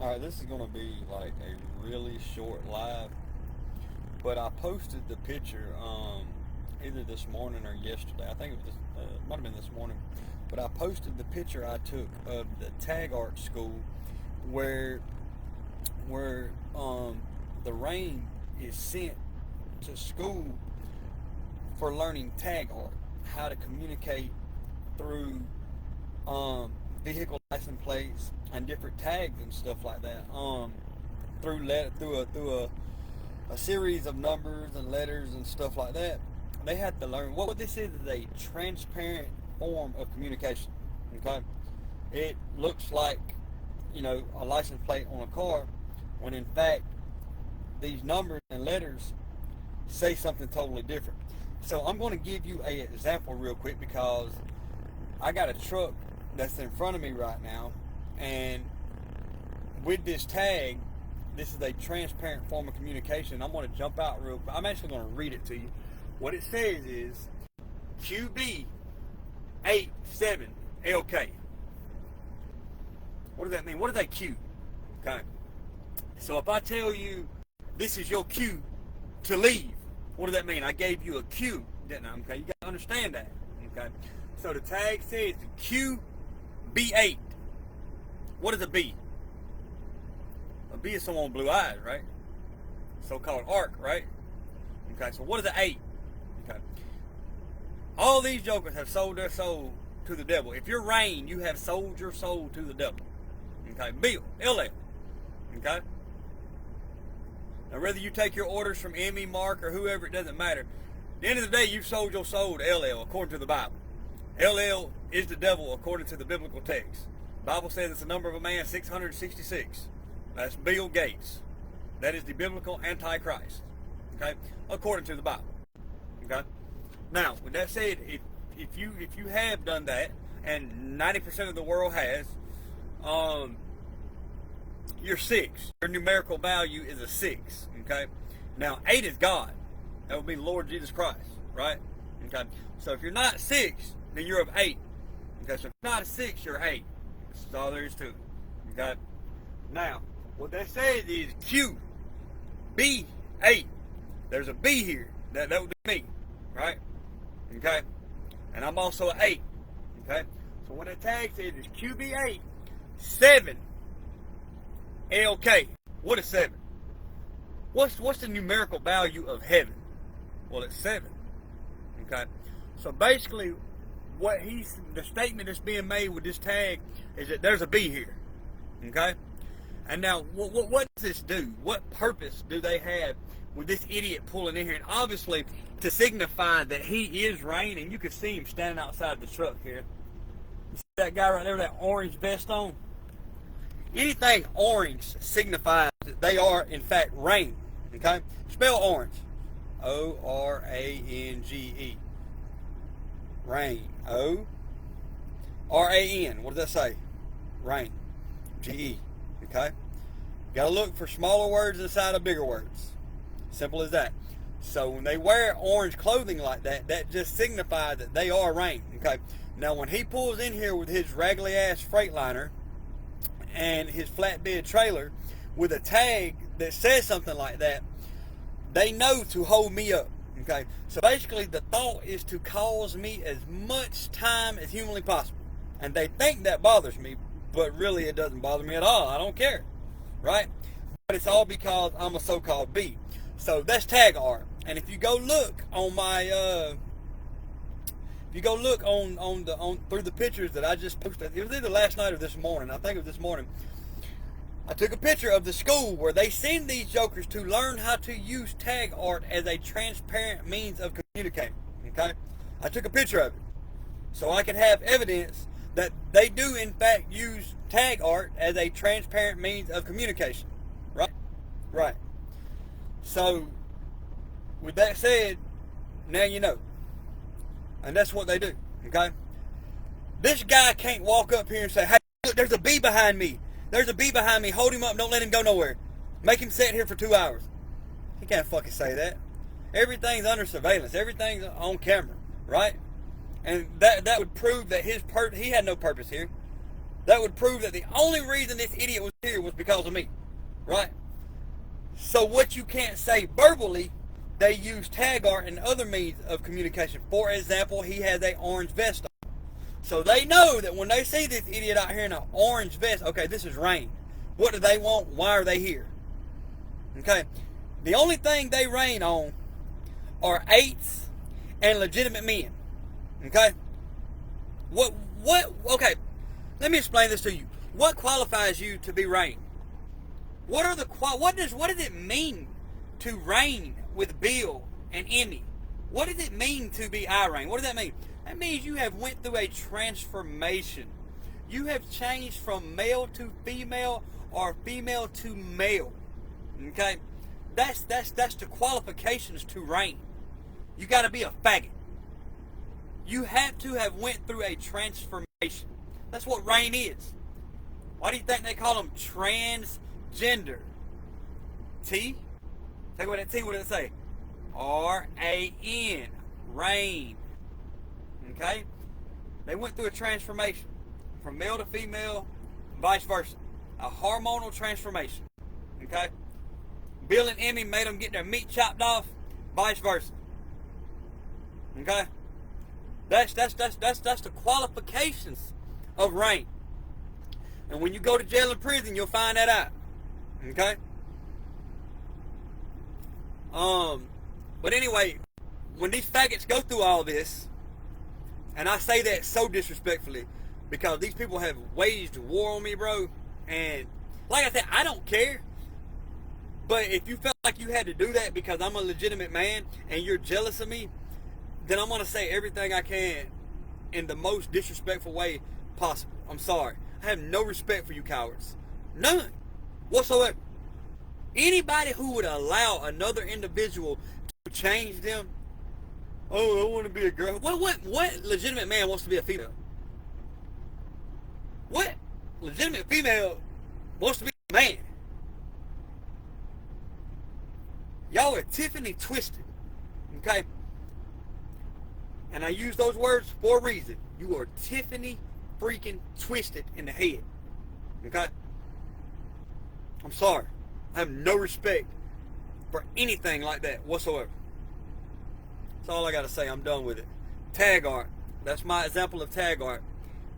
Alright, this is going to be like a really short live, but I posted the picture either this morning or yesterday. I think it might have been this morning. But I posted the picture I took of the tag art school where the rain is sent to school for learning tag art, how to communicate through vehicle license plates and different tags and stuff like that. Through a series of numbers and letters and stuff like that. They had to learn what this is a transparent form of communication. Okay, it looks like a license plate on a car, when in fact these numbers and letters say something totally different. So I'm going to give you an example real quick, because I got a truck that's in front of me right now, and with this tag, this is a transparent form of communication. I'm going to jump out real quick. I'm actually going to read it to you. What it says is QB87LK. What does that mean? What is a Q? Okay. So if I tell you this is your cue to leave, what does that mean? I gave you a cue, didn't I? Okay, you got to understand that. Okay. So the tag says QB8. What is a B? A B is someone with blue eyes, right? So-called arc, right? Okay, so what is an 8? Okay. All these jokers have sold their soul to the devil. If you're Rain, you have sold your soul to the devil. Okay, Bill, LL. Okay? Now, whether you take your orders from Emmy, Mark, or whoever, it doesn't matter. At the end of the day, you've sold your soul to LL, according to the Bible. LL is the devil, according to the biblical text. The Bible says it's the number of a man, 666. That's Bill Gates. That is the biblical Antichrist. Okay? According to the Bible. Okay? Now, with that said, if you have done that, and 90% of the world has, you're 6. Your numerical value is a 6. Okay? Now, 8 is God. That would be Lord Jesus Christ. Right? Okay? So if you're not 6, then you're of 8. Okay? So if you're not a 6, you're 8. That's all there is to it. Okay? Now, what that says is QB8. There's a B here. That would be me. Right? Okay? And I'm also an 8. Okay? So what that tag says is QB8 7 LK. What is 7? What's the numerical value of heaven? Well, it's 7. Okay? So basically, the statement that's being made with this tag is that there's a B here. Okay? And now, what does this do? What purpose do they have with this idiot pulling in here? And obviously, to signify that he is Rain, and you can see him standing outside the truck here. You see that guy right there with that orange vest on? Anything orange signifies that they are, in fact, Rain. Okay? Spell orange. O-R-A-N-G-E. Rain. O-R-A-N. What does that say? Rain. G-E. Okay? Got to look for smaller words inside of bigger words. Simple as that. So when they wear orange clothing like that, that just signifies that they are Rain. Okay? Now when he pulls in here with his raggedy ass Freightliner and his flatbed trailer with a tag that says something like that, they know to hold me up. Okay? So basically the thought is to cause me as much time as humanly possible. And they think that bothers me, but really it doesn't bother me at all. I don't care. Right? But it's all because I'm a so-called B. So that's tag art. And if you go look on my through the pictures that I just posted, it was either last night or this morning. I think it was this morning. I took a picture of the school where they send these jokers to learn how to use tag art as a transparent means of communicating. Okay? I took a picture of it so I can have evidence that they do in fact use tag art as a transparent means of communication. Right? Right. So, with that said, now you know. And that's what they do. Okay? This guy can't walk up here and say, hey, look, there's a bee behind me. There's a bee behind me. Hold him up. Don't let him go nowhere. Make him sit here for 2 hours. He can't fucking say that. Everything's under surveillance. Everything's on camera. Right? And that would prove that he had no purpose here. That would prove that the only reason this idiot was here was because of me, right? So what you can't say verbally, they use tag art and other means of communication. For example, he has an orange vest on. So they know that when they see this idiot out here in an orange vest, okay, this is rain. What do they want? Why are they here? Okay. The only thing they rain on are 8s and legitimate men. Okay? Okay, let me explain this to you. What qualifies you to be rain? What does it mean to reign with Bill and Emmy? What does it mean to be I reign? What does that mean? That means you have went through a transformation. You have changed from male to female or female to male. Okay? That's the qualifications to reign. You got to be a faggot. You have to have went through a transformation. That's what reign is. Why do you think they call them transgender? T? Take away that T, what did it say? R-A-N. Reign. Okay? They went through a transformation. From male to female, vice versa. A hormonal transformation. Okay? Bill and Emmy made them get their meat chopped off, vice versa. Okay? That's the qualifications of reign. And when you go to jail and prison, you'll find that out. Okay? But anyway, when these faggots go through all this, and I say that so disrespectfully, because these people have waged war on me, bro, and like I said, I don't care. But if you felt like you had to do that because I'm a legitimate man and you're jealous of me, then I'm going to say everything I can in the most disrespectful way possible. I'm sorry. I have no respect for you cowards. None whatsoever. Anybody who would allow another individual to change them, oh, I want to be a girl. What legitimate man wants to be a female? What legitimate female wants to be a man? Y'all are Tiffany twisted. Okay? And I use those words for a reason. You are Tiffany freaking twisted in the head. Okay? I'm sorry. I have no respect for anything like that whatsoever. That's all I got to say. I'm done with it. Tag art. That's my example of tag art.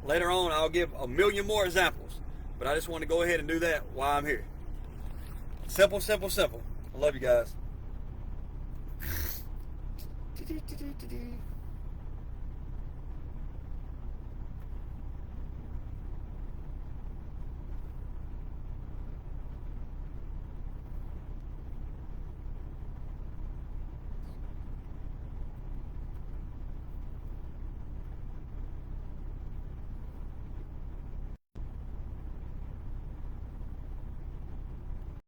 Later on, I'll give a million more examples. But I just want to go ahead and do that while I'm here. Simple, simple, simple. I love you guys.